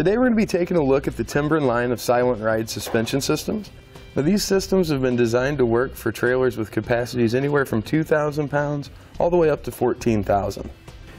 Today we're going to be taking a look at the Timbren line of silent ride suspension systems. Now these systems have been designed to work for trailers with capacities anywhere from 2,000 pounds all the way up to 14,000.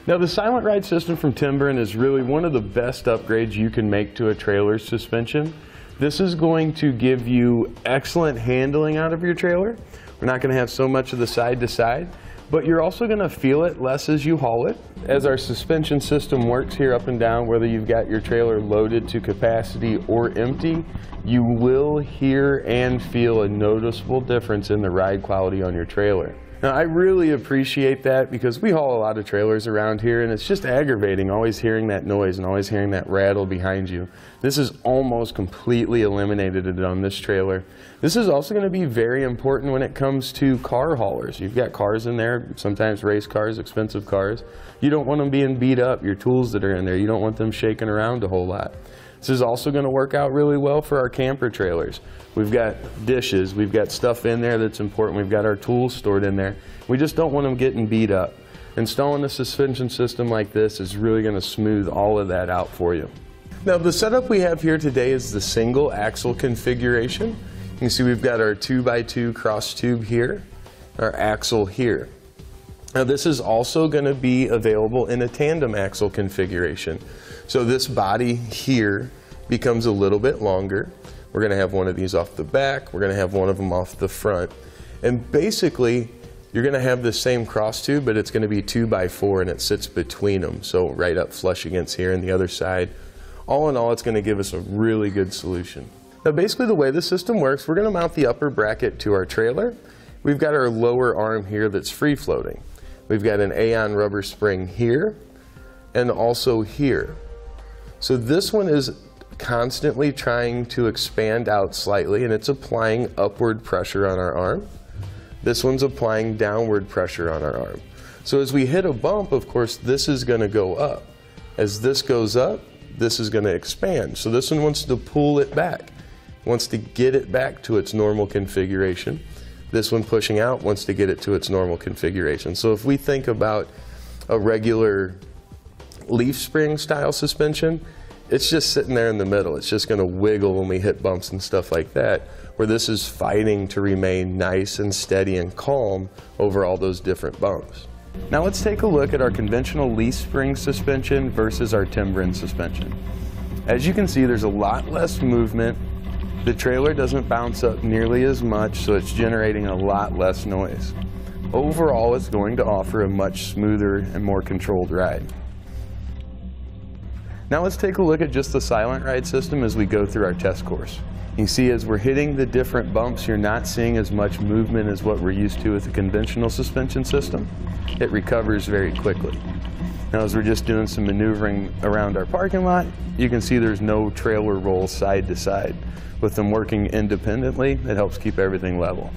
Now the silent ride system from Timbren is really one of the best upgrades you can make to a trailer's suspension. This is going to give you excellent handling out of your trailer. We're not going to have so much of the side to side, but you're also going to feel it less as you haul it. As our suspension system works here up and down, whether you've got your trailer loaded to capacity or empty, you will hear and feel a noticeable difference in the ride quality on your trailer. Now I really appreciate that because we haul a lot of trailers around here and it's just aggravating always hearing that noise and always hearing that rattle behind you. This is almost completely eliminated it on this trailer. This is also going to be very important when it comes to car haulers. You've got cars in there, sometimes race cars, expensive cars. You don't want them being beat up, your tools that are in there, you don't want them shaking around a whole lot. This is also going to work out really well for our camper trailers. We've got dishes, we've got stuff in there that's important, we've got our tools stored in there. We just don't want them getting beat up. Installing a suspension system like this is really going to smooth all of that out for you. Now the setup we have here today is the single axle configuration. You can see we've got our 2x2 cross tube here, our axle here. Now this is also going to be available in a tandem axle configuration. So this body here becomes a little bit longer. We're going to have one of these off the back, we're going to have one of them off the front. And basically you're going to have the same cross tube, but it's going to be 2x4 and it sits between them. So right up flush against here and the other side. All in all, it's going to give us a really good solution. Now basically the way the system works, we're going to mount the upper bracket to our trailer. We've got our lower arm here that's free floating. We've got an AON rubber spring here and also here. So this one is constantly trying to expand out slightly and it's applying upward pressure on our arm. This one's applying downward pressure on our arm. So as we hit a bump, of course, this is going to go up. As this goes up, this is going to expand. So this one wants to pull it back, wants to get it back to its normal configuration. This one pushing out wants to get it to its normal configuration. So if we think about a regular leaf spring style suspension, it's just sitting there in the middle. It's just going to wiggle when we hit bumps and stuff like that, where this is fighting to remain nice and steady and calm over all those different bumps. Now let's take a look at our conventional leaf spring suspension versus our Timbren suspension. As you can see, there's a lot less movement. The trailer doesn't bounce up nearly as much, so it's generating a lot less noise. Overall, it's going to offer a much smoother and more controlled ride. Now let's take a look at just the silent ride system as we go through our test course. You see as we're hitting the different bumps, you're not seeing as much movement as what we're used to with a conventional suspension system. It recovers very quickly. Now as we're just doing some maneuvering around our parking lot, you can see there's no trailer roll side to side. With them working independently, it helps keep everything level.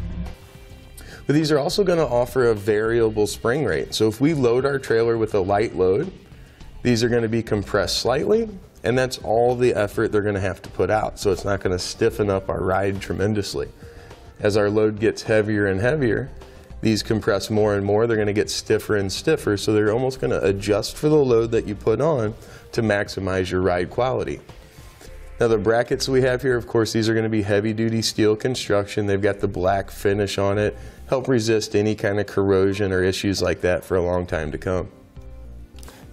But these are also going to offer a variable spring rate. So if we load our trailer with a light load, these are going to be compressed slightly, and that's all the effort they're going to have to put out. So it's not going to stiffen up our ride tremendously. As our load gets heavier and heavier, these compress more and more, they're going to get stiffer and stiffer, so they're almost going to adjust for the load that you put on to maximize your ride quality. Now the brackets we have here, of course, these are going to be heavy-duty steel construction. They've got the black finish on it, help resist any kind of corrosion or issues like that for a long time to come.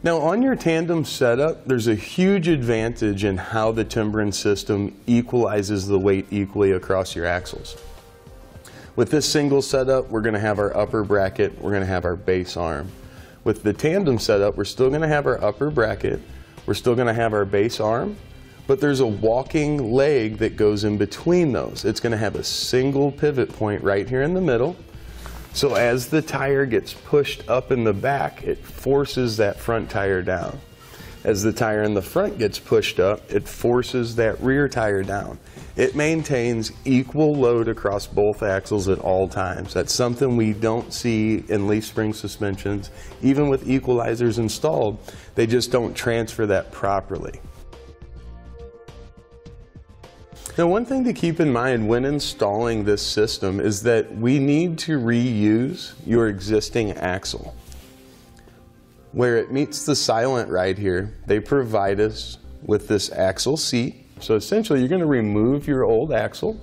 Now on your tandem setup, there's a huge advantage in how the Timbren system equalizes the weight equally across your axles. With this single setup, we're going to have our upper bracket, we're going to have our base arm. With the tandem setup, we're still going to have our upper bracket, we're still going to have our base arm, but there's a walking leg that goes in between those. It's going to have a single pivot point right here in the middle. So as the tire gets pushed up in the back, it forces that front tire down. As the tire in the front gets pushed up, it forces that rear tire down. It maintains equal load across both axles at all times. That's something we don't see in leaf spring suspensions. Even with equalizers installed, they just don't transfer that properly. Now one thing to keep in mind when installing this system is that we need to reuse your existing axle. Where it meets the silent ride here, they provide us with this axle seat. So essentially you're going to remove your old axle.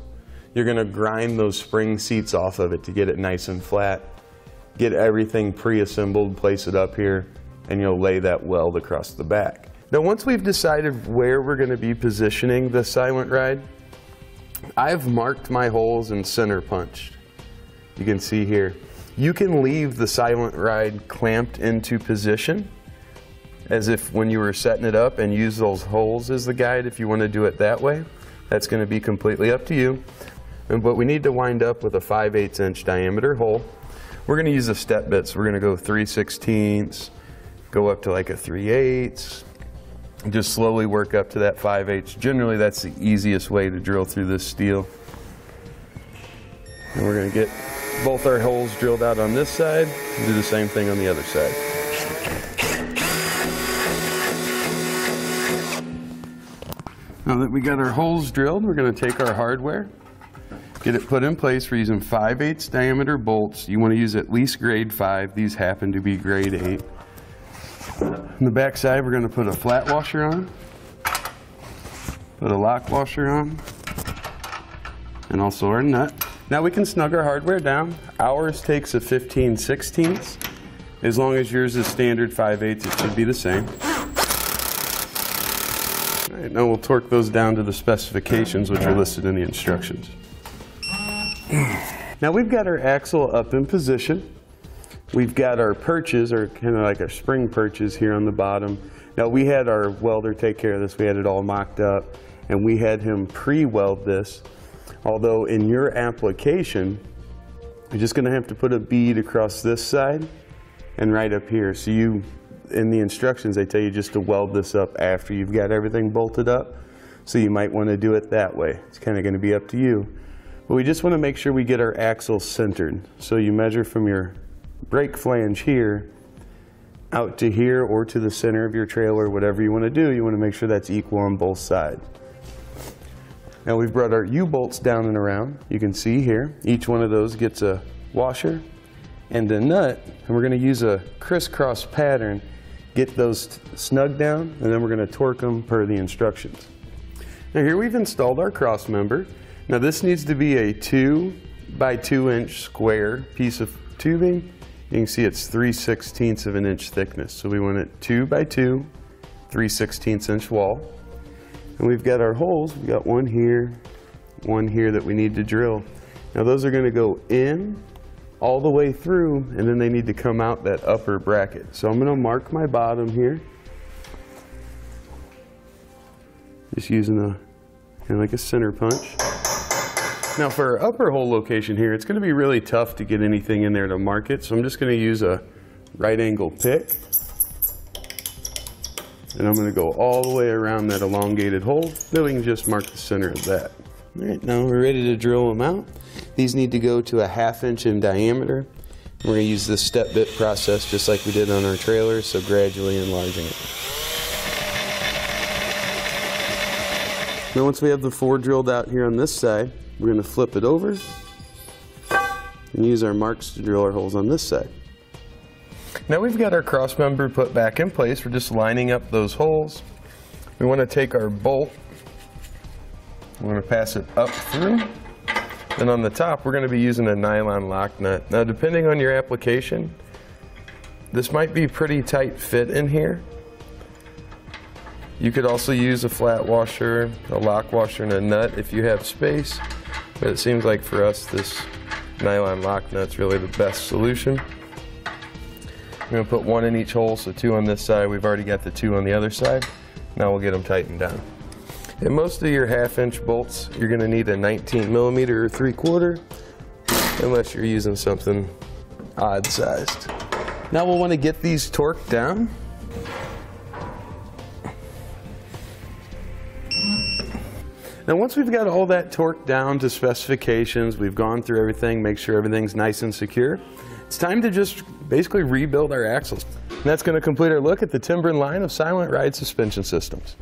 You're going to grind those spring seats off of it to get it nice and flat. Get everything pre-assembled, place it up here, and you'll lay that weld across the back. Now once we've decided where we're going to be positioning the Silent Ride, I've marked my holes and center punched. You can see here. You can leave the Silent Ride clamped into position as if when you were setting it up and use those holes as the guide if you want to do it that way. That's going to be completely up to you. But we need to wind up with a 5/8 inch diameter hole. We're going to use the step bits. We're going to go 3/16, go up to like a 3/8, and just slowly work up to that 5/8. Generally that's the easiest way to drill through this steel. And we're going to get both our holes drilled out on this side and do the same thing on the other side. Now that we got our holes drilled, we're going to take our hardware, get it put in place. We're using 5/8 diameter bolts. You want to use at least grade 5. These happen to be grade 8. On the back side, we're going to put a flat washer on, put a lock washer on, and also our nut. Now we can snug our hardware down. Ours takes a 15/16. As long as yours is standard 5/8, it should be the same. All right, now we'll torque those down to the specifications, which are listed in the instructions. Now we've got our axle up in position. We've got our perches, or kind of like our spring perches here on the bottom. Now we had our welder take care of this. We had it all mocked up, and we had him pre-weld this. Although in your application, you're just going to have to put a bead across this side and right up here. So you, in the instructions, they tell you just to weld this up after you've got everything bolted up. So you might want to do it that way. It's kind of going to be up to you. But we just want to make sure we get our axle centered. So you measure from your brake flange here out to here or to the center of your trailer, whatever you want to do. You want to make sure that's equal on both sides. Now we've brought our U-bolts down and around. You can see here, each one of those gets a washer and a nut, and we're going to use a crisscross pattern, get those snug down, and then we're going to torque them per the instructions. Now here we've installed our cross member. Now this needs to be a 2 by 2 inch square piece of tubing. You can see it's 3/16 of an inch thickness. So we want it 2 by 2, 3/16 inch wall. And we've got our holes. We've got one here that we need to drill. Now those are going to go in all the way through, and then they need to come out that upper bracket. So I'm going to mark my bottom here. Just using kind of like a center punch. Now for our upper hole location here, it's going to be really tough to get anything in there to mark it. So I'm just going to use a right angle pick. And I'm going to go all the way around that elongated hole. Then we can just mark the center of that. All right, now we're ready to drill them out. These need to go to a 1/2 inch in diameter. We're going to use this step bit process just like we did on our trailer, so gradually enlarging it. Now once we have the 4 drilled out here on this side, we're going to flip it over and use our marks to drill our holes on this side. Now we've got our cross member put back in place. We're just lining up those holes. We want to take our bolt, we're going to pass it up through, and on the top we're going to be using a nylon lock nut. Now depending on your application, this might be pretty tight fit in here. You could also use a flat washer, a lock washer, and a nut if you have space, but it seems like for us this nylon lock nut's really the best solution. I'm going to put 1 in each hole, so 2 on this side. We've already got the 2 on the other side. Now we'll get them tightened down. In most of your 1/2 inch bolts, you're going to need a 19 millimeter or 3/4, unless you're using something odd sized. Now we'll want to get these torqued down. Now once we've got all that torqued down to specifications, we've gone through everything, make sure everything's nice and secure, it's time to just basically rebuild our axles. And that's going to complete our look at the Timbren line of Silent Ride suspension systems.